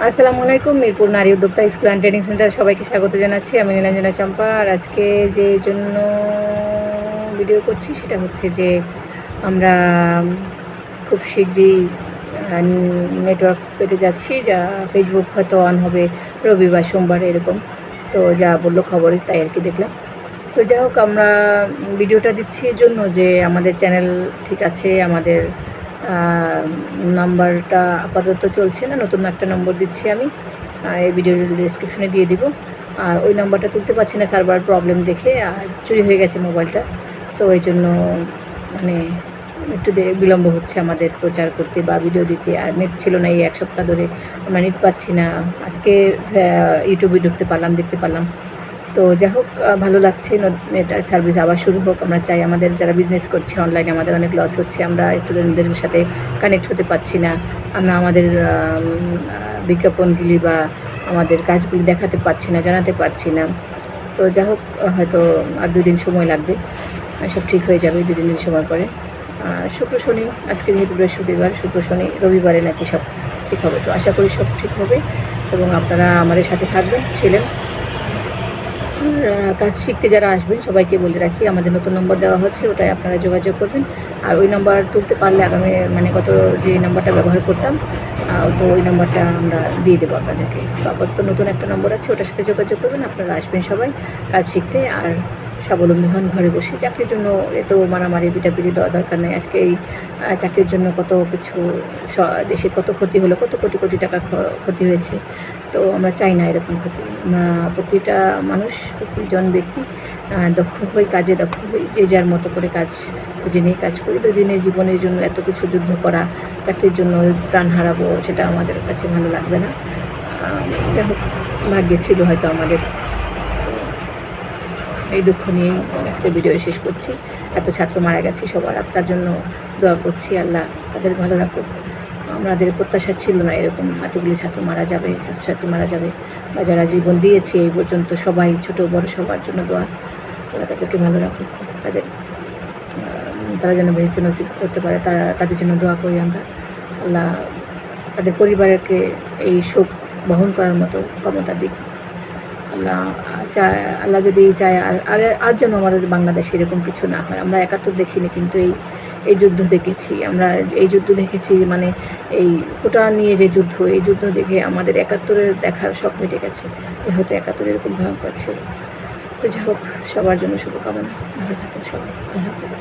আসসালামু আলাইকুম। মিরপুর নারী উদ্যোক্তা স্কুল অ্যান্ড ট্রেনিং সেন্টার সবাইকে স্বাগত জানাচ্ছি। আমি নীলাঞ্জনা চম্পা। আর আজকে যে জন্য ভিডিও করছি সেটা হচ্ছে যে আমরা খুব শীঘ্রই নেটওয়ার্ক পেতে যাচ্ছি, যা ফেসবুক হয়তো অন হবে রবিবার সোমবার এরকম। তো যা বললো খবরে তাই আর কি দেখলাম। তো যাই হোক, আমরা ভিডিওটা দিচ্ছি এর জন্য যে আমাদের চ্যানেল ঠিক আছে, আমাদের নাম্বারটা আপাতত চলছে না, নতুন একটা নম্বর দিচ্ছি আমি, এই ভিডিওর ডেসক্রিপশনে দিয়ে দিব। আর ওই নাম্বারটা তুলতে পারছি না, সার্ভার প্রবলেম দেখে, আর চুরি হয়ে গেছে মোবাইলটা। তো এই জন্য মানে একটু বিলম্ব হচ্ছে আমাদের প্রচার করতে বা ভিডিও দিতে। আর নেট ছিল না, এই এক সপ্তাহ ধরে আমরা নেট পাচ্ছি না। আজকে ইউটিউবে ঢুকতে পারলাম, দেখতে পারলাম। তো যাই হোক, ভালো লাগছে। নেট সার্ভিস আবার শুরু হোক। আমরা চাই, আমাদের যারা বিজনেস করছে অনলাইনে আমাদের অনেক লস হচ্ছে, আমরা স্টুডেন্টদের সাথে কানেক্ট হতে পারছি না, আমরা আমাদের বিজ্ঞাপনগুলি বা আমাদের কাজগুলি দেখাতে পারছি না, জানাতে পারছি না। তো যাই হোক, হয়তো আর 2 দিন সময় লাগবে, সব ঠিক হয়ে যাবে 2-3 দিন সময় পরে। শুক্র শনি, আজকে যেহেতু বৃহস্পতিবার, শুক্র শনি রবিবারে নাকি সব ঠিক হবে। তো আশা করি সব ঠিক হবে এবং আপনারা আমাদের সাথে ছিলেন। কাজ শিখতে যারা আসবেন সবাইকে বলে রাখি, আমাদের নতুন নম্বর দেওয়া হচ্ছে, ওটাই আপনারা যোগাযোগ করবেন। আর ওই নাম্বার তুলতে পারলে আগামী গত যে নাম্বারটা ব্যবহার করতাম, তো ওই নাম্বারটা আমরা দিয়ে দেবো আপনাদেরকে। তো আপাতত নতুন একটা নম্বর আছে, ওটার সাথে যোগাযোগ করবেন। আপনারা আসবেন সবাই কাজ শিখতে আর স্বাবলম্বী হন ঘরে বসে। চাকরির জন্য এত মারামারি পিটাপিটি দেওয়া দরকার নেই। আজকে এই চাকরির জন্য কত কিছু, দেশে কত ক্ষতি হলো, কত কোটি কোটি টাকা ক্ষতি হয়েছে। তো আমরা চাই না এরকম ক্ষতি। আমরা প্রতিটা মানুষ, প্রতিজন ব্যক্তি দক্ষ হই, কাজে দক্ষ হই, যে যার মতো করে কাজ খুঁজে নিয়ে কাজ করি। 2 দিনের জীবনের জন্য এত কিছু যুদ্ধ করা, চাকরির জন্য প্রাণ হারাবো, সেটা আমাদের কাছে ভালো লাগবে না। যাই হোক, ভাগ্যে ছিল হয়তো আমাদের। এই দুঃখ নিয়েই আজকে ভিডিও শেষ করছি। এত ছাত্র মারা গেছে, সবার আত্মার জন্য দোয়া করছি, আল্লাহ তাদের ভালো রাখুক। আমাদের প্রত্যাশা ছিল না এরকম এতগুলি ছাত্র মারা যাবে, ছাত্রছাত্রী মারা যাবে, বা যারা জীবন দিয়েছে এই পর্যন্ত সবাই, ছোট বড় সবার জন্য দোয়া, আল্লাহ তাদেরকে ভালো রাখুক। তারা যেন বেহেশতে নসিব করতে পারে, তাদের জন্য দোয়া করি আমরা। আল্লাহ তাদের পরিবারকে এই শোক বহন করার মতো ক্ষমতা দিক। আল্লাহ যদি চায় আর যেন আমাদের বাংলাদেশে এরকম কিছু না হয়। আমরা 71 দেখিনি, কিন্তু এই যুদ্ধ দেখেছি। আমরা এই যুদ্ধ দেখেছি, মানে এই কোটা নিয়ে যে যুদ্ধ, এই যুদ্ধ দেখে আমাদের 71-এর দেখার শখ মিটে গেছে, যে হয়তো 71 এরকম ভয়ঙ্কর ছিল। তো যাই হোক, সবার জন্য শুভকামনা। ভালো থাকুন সবাই। আল্লাহ হাফেজ।